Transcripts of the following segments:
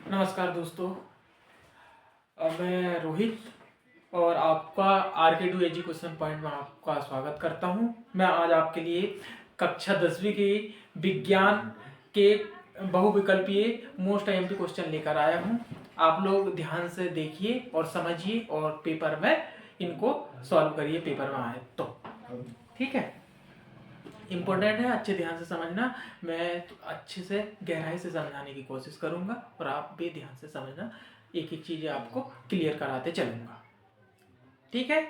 नमस्कार दोस्तों। मैं रोहित और आपका RK2 एजुकेशन पॉइंट में आपका स्वागत करता हूं। मैं आज आपके लिए कक्षा 10वीं के विज्ञान के बहुविकल्पीय मोस्ट IMP क्वेश्चन लेकर आया हूं। आप लोग ध्यान से देखिए और समझिए और पेपर में इनको सॉल्व करिए, पेपर में आए तो ठीक है। इम्पोर्टेंट है, अच्छे ध्यान से समझना। मैं तो अच्छे से गहराई से समझाने की कोशिश करूंगा और आप भी ध्यान से समझना। एक एक चीज़ आपको क्लियर कराते चलूंगा, ठीक है।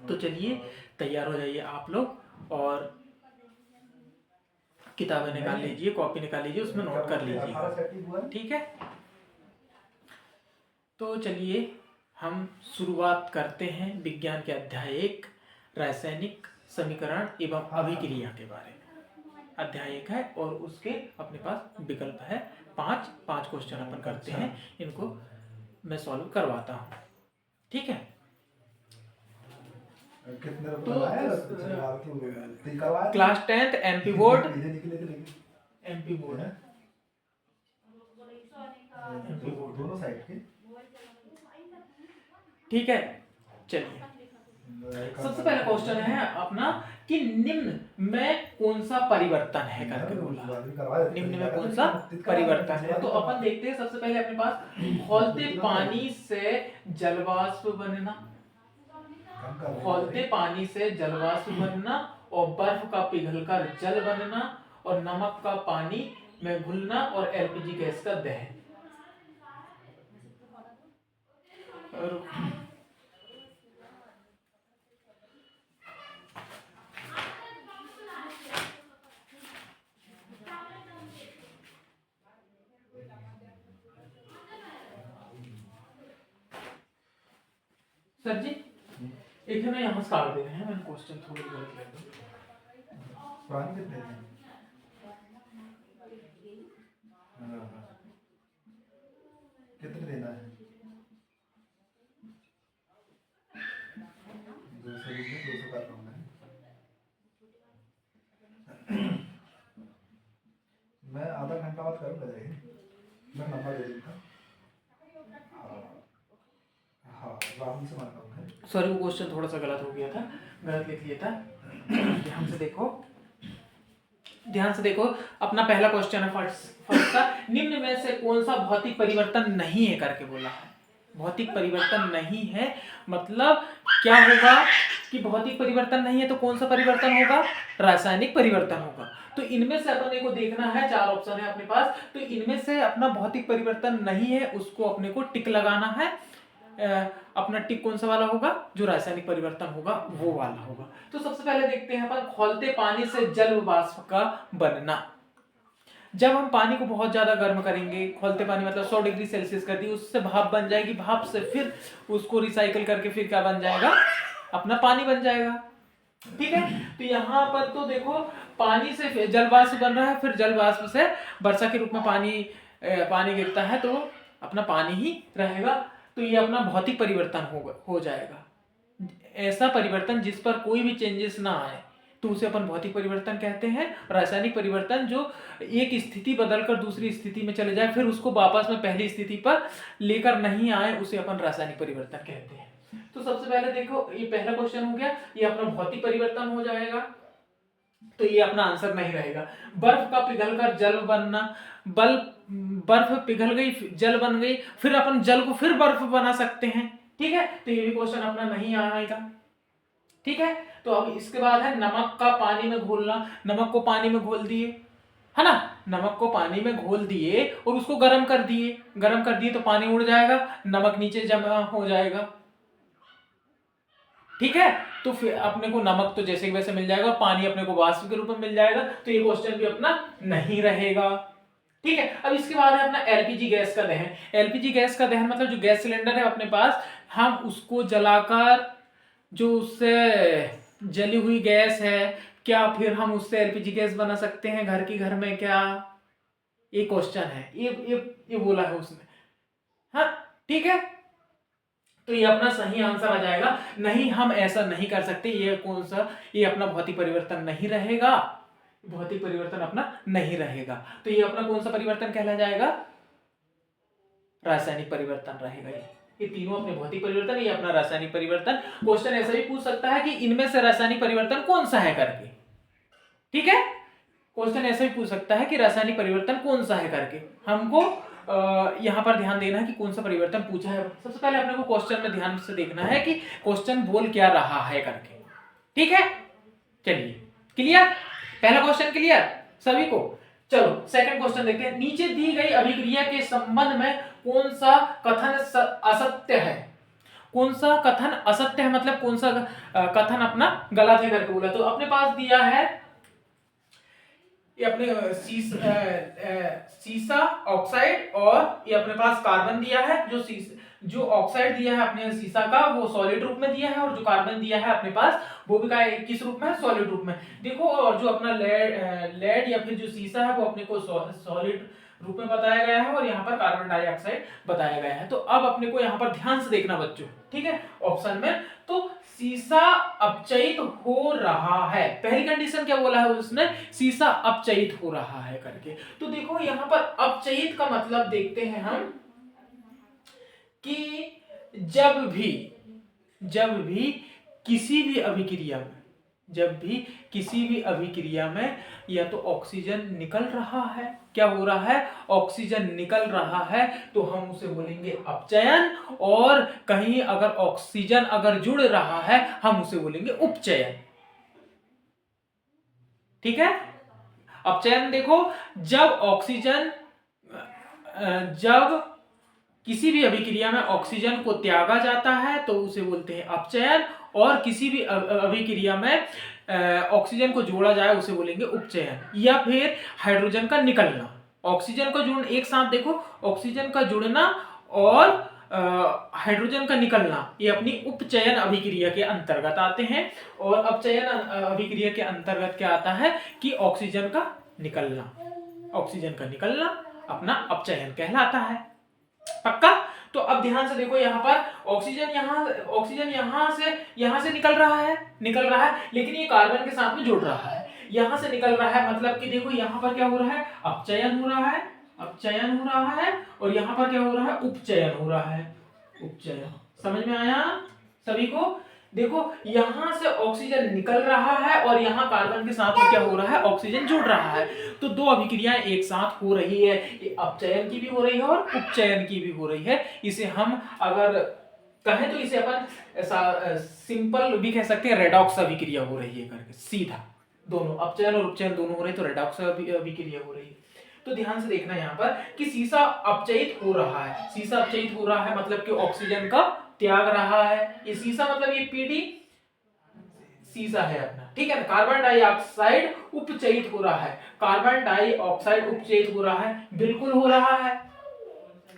तो चलिए तैयार हो जाइए आप लोग और किताबें निकाल लीजिए, कॉपी निकाल लीजिए, उसमें नोट कर लीजिए, ठीक है। तो चलिए हम शुरुआत करते हैं विज्ञान के अध्याय 1 रासायनिक समीकरण एवं अभिक्रिया के बारे में। अध्याय 1 है और उसके अपने पास विकल्प है पांच क्वेश्चन अपन करते हैं, इनको मैं सॉल्व करवाता हूँ, ठीक है। तो क्लास 10th MP बोर्ड दोनों साइड के, ठीक है। चलिए सबसे पहला क्वेश्चन है अपना कि निम्न में कौन सा परिवर्तन है करके बोला। निम्न में कौन सा परिवर्तन है, तो अपन देखते हैं। सबसे पहले अपने पास खौलते पानी से जलवाष्प बनना, खौलते पानी से जलवाष्प बनना और बर्फ का पिघलकर जल बनना और नमक का पानी में घुलना और LPG गैस का दहन। सर जी एक है ना, यहाँ से काट दे रहे हैं। मैंने क्वेश्चन थोड़ी गलत लिख दिया। पुरानी कितने हैं? कितने देना है? 200 का कम है। मैं आधा घंटा बाद करूँगा, मैं नंबर दे दूँगा। सॉरी, वो क्वेश्चन थोड़ा सा गलत हो गया था, गलत लिख लिया था। ध्यान से देखो अपना पहला क्वेश्चन है फर्स्ट का, निम्न में से कौन सा भौतिक परिवर्तन नहीं है करके बोला है। भौतिक परिवर्तन नहीं है मतलब क्या होगा कि भौतिक परिवर्तन नहीं है तो कौन सा परिवर्तन होगा, रासायनिक परिवर्तन होगा। तो इनमें से अपने को देखना है, 4 ऑप्शन है अपने पास, तो इनमें से अपना भौतिक परिवर्तन नहीं है उसको अपने को टिक लगाना है। अपना टिक कौन सा वाला होगा, जो रासायनिक परिवर्तन होगा वो वाला होगा। तो सबसे पहले देखते हैं अपन खौलते पानी से जल वाष्प का बनना। जब हम पानी को बहुत ज्यादा गर्म करेंगे, खौलते पानी मतलब 100 डिग्री सेल्सियस कर दी, उससे भाप बन जाएगी, भाप से फिर उसको रिसाइकल करके फिर क्या बन जाएगा, अपना पानी बन जाएगा, ठीक है। तो यहाँ पर तो देखो पानी से जलवाष्प बन रहा है, फिर जलवाष्प से वर्षा के रूप में पानी गिरता है तो अपना पानी ही रहेगा। तो ये अपना भौतिक परिवर्तन हो जाएगा। ऐसा परिवर्तन जिस पर कोई भी चेंजेस ना आए तो उसे अपन भौतिक परिवर्तन कहते हैं। रासायनिक परिवर्तन जो एक स्थिति बदलकर दूसरी स्थिति में चले जाए फिर उसको वापस में पहली स्थिति पर लेकर नहीं आए, उसे अपन रासायनिक परिवर्तन कहते हैं। तो सबसे पहले देखो ये पहला क्वेश्चन हो गया, ये अपना भौतिक परिवर्तन हो जाएगा, तो ये अपना आंसर नहीं रहेगा। बर्फ का पिघलकर जल बनना, बर्फ पिघल गई जल बन गई, फिर अपन जल को फिर बर्फ बना सकते हैं, ठीक है। तो ये भी क्वेश्चन अपना नहीं आएगा, ठीक है। तो अब इसके बाद है नमक का पानी में घोलना। नमक को पानी में घोल दिए, है ना, नमक को पानी में घोल दिए और उसको गर्म कर दिए तो पानी उड़ जाएगा, नमक नीचे जमा हो जाएगा, ठीक है। तो फिर अपने को नमक तो जैसे वैसे मिल जाएगा, पानी अपने को वाष्प के रूप में मिल जाएगा, तो ये क्वेश्चन भी अपना नहीं रहेगा, ठीक है। अब इसके बाद है अपना LPG गैस का दहन। LPG गैस का दहन मतलब जो गैस सिलेंडर है अपने पास, हम उसको जलाकर जो उससे जली हुई गैस है, क्या फिर हम उससे LPG गैस बना सकते हैं घर में क्या, ये क्वेश्चन है, ये बोला है उसने, हाँ, ठीक है। तो ये अपना सही आंसर आ जाएगा। नहीं, हम ऐसा नहीं कर सकते, ये कौन सा, ये अपना भौतिक परिवर्तन नहीं रहेगा, भौतिक परिवर्तन अपना नहीं रहेगा। तो ये अपना कौन सा परिवर्तन कहला जाएगा, रासायनिक परिवर्तन रहेगा। ये तीनों अपने भौतिक परिवर्तन, ये अपना रासायनिक परिवर्तन। क्वेश्चन ऐसा भी पूछ सकता है कि इनमें से रासायनिक परिवर्तन कौन सा है करके, ठीक है। क्वेश्चन ऐसा भी पूछ सकता है कि रासायनिक परिवर्तन कौन सा है करके। हमको यहाँ पर ध्यान देना है कि कौन सा परिवर्तन पूछा है। सबसे पहले अपने को क्वेश्चन में ध्यान से देखना है कि क्वेश्चन बोल क्या रहा है करके, ठीक है। चलिए, क्लियर, पहला क्वेश्चन क्लियर सभी को। चलो सेकंड क्वेश्चन देखते हैं। नीचे दी गई अभिक्रिया के संबंध में कौन सा कथन असत्य है? कौन सा कथन असत्य है मतलब कौन सा कथन अपना गलत है करके बोला। तो अपने पास दिया है ये अपने सीसा ऑक्साइड, और ये अपने पास कार्बन दिया है। जो ऑक्साइड दिया है अपने सीसा का वो सॉलिड रूप में दिया है, और जो कार्बन दिया है अपने पास वो भी किस रूप में, सॉलिड रूप में। देखो, और जो अपना लेड या फिर जो सीसा है वो अपने को सॉलिड रूप में बताया गया है, और यहाँ पर कार्बन डाइऑक्साइड बताया गया है। तो अब अपने को यहाँ पर ध्यान से देखना बच्चों, ठीक है। ऑप्शन में तो सीसा अपचयित हो रहा है, पहली कंडीशन क्या बोला है उसने, सीसा अपचयित हो रहा है करके। तो देखो यहाँ पर अपचयित का मतलब देखते हैं हम कि जब भी किसी भी अभिक्रिया में या तो ऑक्सीजन निकल रहा है, क्या हो रहा है, ऑक्सीजन निकल रहा है, तो हम उसे बोलेंगे अपचयन। और कहीं अगर ऑक्सीजन अगर जुड़ रहा है हम उसे बोलेंगे उपचयन, ठीक है। अपचयन देखो, जब किसी भी अभिक्रिया में ऑक्सीजन को त्यागा जाता है तो उसे बोलते हैं अपचयन, और किसी भी अभिक्रिया में ऑक्सीजन को जोड़ा जाए उसे बोलेंगे उपचयन। या फिर हाइड्रोजन का निकलना, ऑक्सीजन का जुड़ना, एक साथ देखो, ऑक्सीजन का जुड़ना और हाइड्रोजन का निकलना, ये अपनी उपचयन अभिक्रिया के अंतर्गत आते हैं। और अपचयन अभिक्रिया के अंतर्गत क्या आता है कि ऑक्सीजन का निकलना अपना अपचयन कहलाता है। पक्का? तो अब ध्यान से देखो, यहाँ पर ऑक्सीजन यहाँ से निकल रहा है, लेकिन ये कार्बन के साथ में जुड़ रहा है, यहाँ से निकल रहा है, मतलब कि देखो यहाँ पर क्या हो रहा है, अपचयन हो रहा है, और यहाँ पर क्या हो रहा है, उपचयन हो रहा है, उपचयन। समझ में आया सभी को? देखो यहाँ से ऑक्सीजन निकल रहा है और यहाँ कार्बन के साथ में क्या हो रहा है, ऑक्सीजन जुड़ रहा है। तो दो अभिक्रियाएं एक साथ हो रही है, ये अपचयन की भी हो रही है और उपचयन की भी हो रही है। इसे हम अगर कहें तो इसे अपन सिंपल भी कह सकते हैं, रेडॉक्स अभिक्रिया हो रही है करके, सीधा दोनों अपचयन और उपचयन दोनों हो रही है, तो रेडॉक्स अभिक्रिया हो रही है। तो ध्यान से देखना यहाँ पर कि सीसा अपचयित हो रहा है, मतलब कि ऑक्सीजन का त्याग रहा है। ये सीसा मतलब ये पीडी सीसा है अपना, ठीक है। कार्बन डाइऑक्साइड उपचयित हो रहा है, बिल्कुल हो रहा है।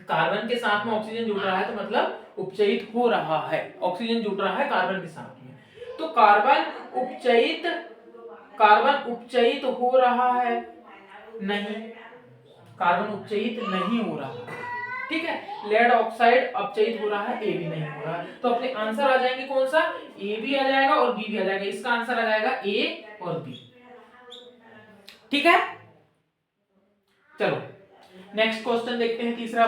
कार्बन के साथ में ऑक्सीजन जुड़ रहा है तो मतलब उपचयित हो रहा है, ऑक्सीजन जुड़ रहा है कार्बन के साथ में। तो कार्बन उपचयित हो रहा है नहीं, कार्बन उपचयित नहीं हो रहा है, ठीक है। लेड ऑक्साइड अपचयित हो रहा है, ए भी नहीं हो रहा है। तो अपने आंसर आ जाएंगे कौन सा, ए भी आ जाएगा और बी भी आ जाएगा। इसका आंसर आ जाएगा ए और बी, ठीक है। चलो नेक्स्ट क्वेश्चन देखते हैं, तीसरा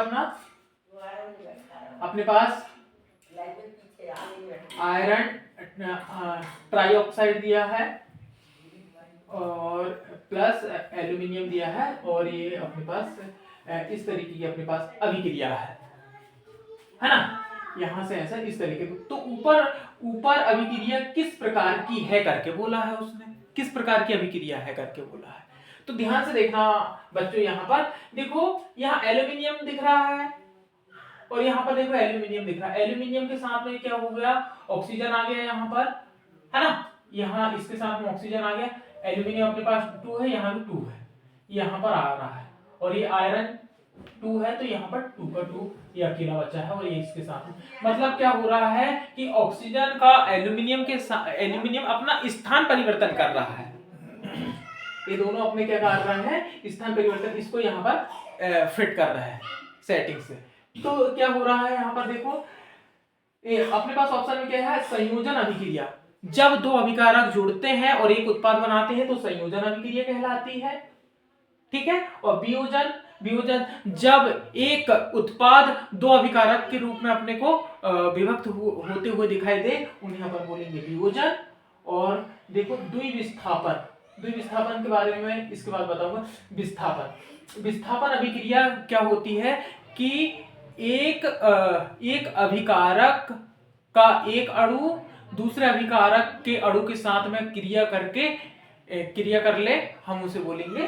अपने पास आयरन ट्राइऑक्साइड दिया है और प्लस एल्यूमिनियम दिया है, और ये अपने पास इस तरीके की अपने पास अभिक्रिया है ना, यहां से ऐसा इस तरीके की। तो ऊपर अभिक्रिया किस प्रकार की है करके बोला है उसने, किस प्रकार की अभिक्रिया है करके बोला है। तो ध्यान से देखना बच्चों, यहाँ पर देखो, यहाँ एल्यूमिनियम दिख रहा है और यहाँ पर देखो एल्यूमिनियम दिख रहा है। एल्यूमिनियम के साथ में क्या हो गया, ऑक्सीजन आ गया यहाँ पर, है ना, यहाँ इसके साथ में ऑक्सीजन आ गया। एल्यूमिनियम अपने पास 2 है, यहाँ भी 2 है, यहाँ पर आ रहा है, और ये आयरन 2 है तो यहाँ पर 2 का 2 ये अकेला बचा है, और ये इसके साथ में, मतलब क्या हो रहा है कि ऑक्सीजन का एल्यूमिनियम अपना स्थान परिवर्तन कर रहा है। ये दोनों अपने क्या कर रहे हैं, स्थान परिवर्तन, इसको यहाँ पर फिट कर रहा है सेटिंग से। तो क्या हो रहा है यहाँ पर देखो, अपने पास ऑप्शन में क्या है, संयोजन अभिक्रिया। जब दो अभिकारक जुड़ते हैं और एक उत्पाद बनाते हैं तो संयोजन अभिक्रिया कहलाती है, ठीक है। और वियोजन जब एक उत्पाद दो अभिकारक के रूप में अपने को विभक्त होते हुए दिखाई दे, उन्हें अपन बोलेंगे वियोजन। और देखो द्विविस्थापन, द्विविस्थापन के बारे में इसके बाद बताऊंगा। विस्थापन, विस्थापन अभिक्रिया क्या होती है कि एक अभिकारक का एक अणु दूसरे अभिकारक के अणु के साथ में क्रिया कर ले, हम उसे बोलेंगे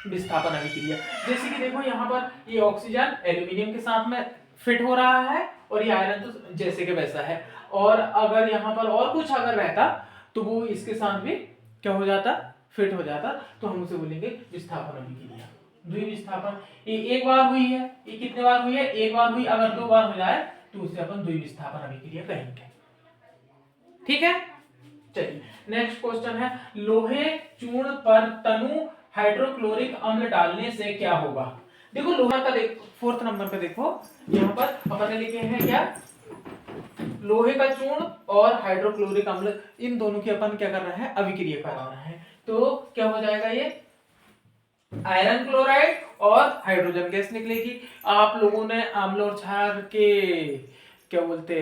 विस्थापन अभिक्रिया। जैसे कि देखो यहाँ पर ये ऑक्सीजन एल्यूमिनियम के साथ में फिट हो रहा है और ये आयरन तो जैसे के वैसा है, और अगर यहाँ पर और कुछ अगर रहता तो वो इसके साथ भी क्या हो जाता, फिट हो जाता, तो हम उसे बोलेंगे विस्थापन अभिक्रिया। द्विविस्थापन ये एक बार हुई है, ये कितने बार हुई है, एक बार हुई, अगर दो बार हो जाए तो उसे अपन द्विविस्थापन अभिक्रिया कहेंगे। ठीक है, चलिए नेक्स्ट क्वेश्चन है, लोहे चूर्ण पर तनु हाइड्रोक्लोरिक अम्ल डालने से क्या होगा। देखो लोहा का फोर्थ नंबर पे देखो, यहाँ पर अपन ने लिखे हैं क्या, लोहे का चूर्ण और हाइड्रोक्लोरिक अम्ल, इन दोनों की अपन क्या कर रहे हैं, अभिक्रिया कर रहे हैं। तो क्या हो जाएगा, ये आयरन क्लोराइड और हाइड्रोजन गैस निकलेगी। आप लोगों ने अम्ल और क्षार के क्या बोलते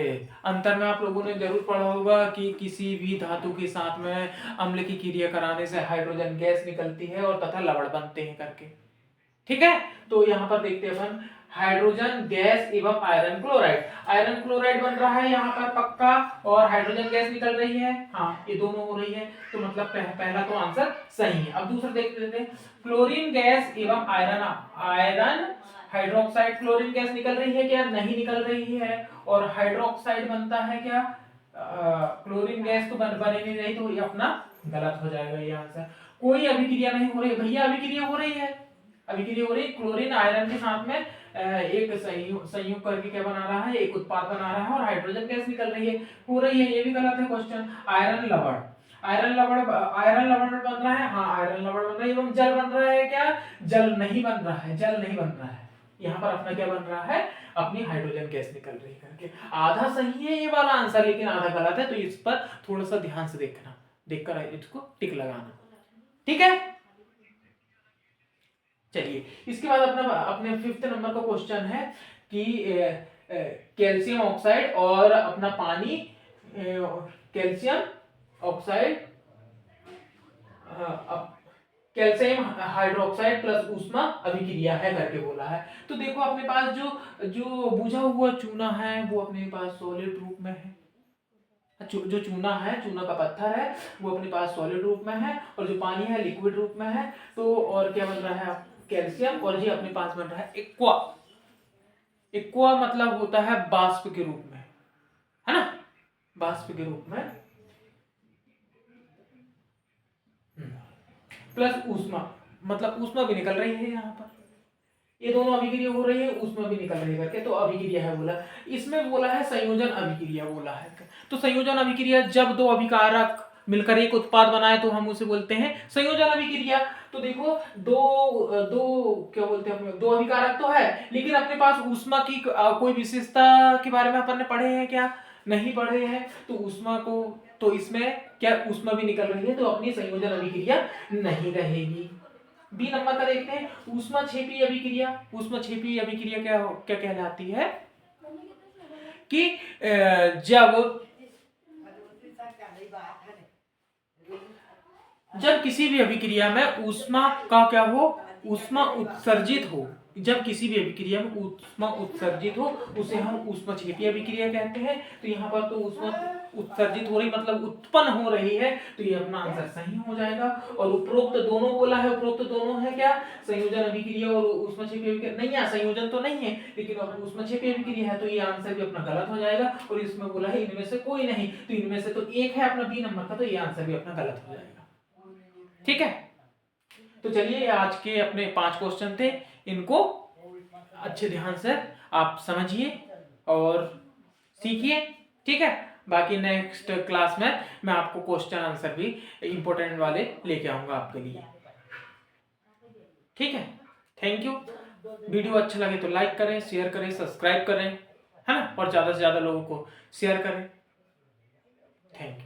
अंतर में आप लोगों ने जरूर पढ़ा होगा कि किसी भी धातु के साथ में अम्ल की क्रिया कराने से हाइड्रोजन गैस निकलती है और तथा लवण बनते हैं करके। ठीक है, तो यहाँ पर देखते हैं अपन हाइड्रोजन गैस एवं आयरन क्लोराइड। आयरन क्लोराइड बन रहा है यहाँ पर पक्का, और हाइड्रोजन गैस निकल रही है, हाँ ये दोनों हो रही है, तो मतलब पहला तो आंसर सही है। अब दूसरा देख लेते हैं, क्लोरीन गैस एवं आयरन हाइड्रोक्साइड, क्लोरीन गैस निकल रही है क्या, नहीं निकल रही है, और हाइड्रोक्साइड बनता है क्या, क्लोरीन गैस तो बने नहीं रही, तो ये अपना गलत हो जाएगा ये आंसर। कोई अभिक्रिया नहीं हो रही भैया, अभिक्रिया हो रही है, अभिक्रिया हो रही, क्लोरीन आयरन के साथ में एक संयुक्त करके क्या बना रहा है, एक उत्पाद बना रहा है, और हाइड्रोजन गैस निकल रही है, हो रही है, ये भी गलत है क्वेश्चन। आयरन लवण, आयरन लवण बन रहा है, हाँ आयरन लवण बन रहा है, एवं जल बन रहा है क्या, जल नहीं बन रहा है, जल नहीं बन रहा है, यहाँ पर अपना क्या बन रहा है, अपनी हाइड्रोजन गैस निकल रही है करके। आधा सही है ये वाला आंसर, लेकिन आधा गलत है, तो इस पर थोड़ा सा ध्यान से देखना, देखकर इसको टिक लगाना। ठीक है, चलिए इसके बाद अपने फिफ्थ नंबर का क्वेश्चन है कि कैल्शियम ऑक्साइड और अपना पानी, calcium oxide calcium hydroxide plus ऊष्मा अभिक्रिया है करके बोला है। तो देखो अपने पास जो बुझा हुआ चूना है वो अपने पास सॉलिड रूप में है, जो चूना है, चूना का पत्थर है वो अपने पास सॉलिड रूप में है, और जो पानी है लिक्विड रूप में है। तो और क्या बन रहा है, कैल्शियम, और ये अपने पास बन रहा है एक्वा। एक्वा मतलब होता है बाष्प के रूप में, है ना, बाष्प के रूप में, प्लस ऊष्मा, मतलब ऊष्मा भी निकल रही है यहाँ पर, ये दोनों अभिक्रिया हो रही है, ऊष्मा भी निकल रही है करके, तो अभिक्रिया है बोला। इसमें बोला है संयोजन अभिक्रिया बोला है, तो संयोजन अभिक्रिया जब दो अभिकारक मिलकर एक उत्पाद बनाए तो हम उसे बोलते हैं संयोजन अभिक्रिया। तो देखो दो क्या बोलते हैं, दो अभिकारक तो है, लेकिन अपने पास ऊष्मा की कोई विशेषता के बारे में अपन ने पढ़े हैं क्या, नहीं पढ़े हैं, तो ऊष्मा को, तो इसमें क्या ऊष्मा भी निकल रही है, तो अपनी संयोजन अभिक्रिया नहीं रहेगी। बी नंबर का देखते हैं, ऊष्माक्षेपी अभिक्रिया। ऊष्माक्षेपी अभिक्रिया क्या कहलाती है कि जब किसी भी अभिक्रिया में ऊष्मा का क्या हो, ऊष्मा उत्सर्जित हो, जब किसी भी अभिक्रिया में ऊष्मा उत्सर्जित हो उसे हम ऊष्माक्षेपी अभिक्रिया कहते हैं। तो यहाँ पर तो ऊष्मा उत्सर्जित हो रही मतलब उत्पन्न हो रही है, तो ये अपना आंसर सही हो जाएगा। और उपरोक्त दोनों बोला है, उपरोक्त दोनों है क्या, संयोजन अभिक्रिया और ऊष्माक्षेपी अभिक्रिया नहीं है, संयोजन तो नहीं है लेकिन ऊष्माक्षेपी अभिक्रिया है, तो ये आंसर भी अपना गलत हो जाएगा। और इसमें बोला है इनमें से कोई नहीं, तो इनमें से तो एक है अपना बी नंबर का, तो ये आंसर भी अपना गलत हो जाएगा। ठीक है, तो चलिए आज के अपने 5 क्वेश्चन थे, इनको अच्छे ध्यान से आप समझिए और सीखिए। ठीक है, बाकी नेक्स्ट क्लास में मैं आपको क्वेश्चन आंसर भी इंपॉर्टेंट वाले लेके आऊंगा आपके लिए। ठीक है, थैंक यू। वीडियो अच्छा लगे तो लाइक करें, शेयर करें, सब्सक्राइब करें, है ना, और ज्यादा से ज्यादा लोगों को शेयर करें। Thank you.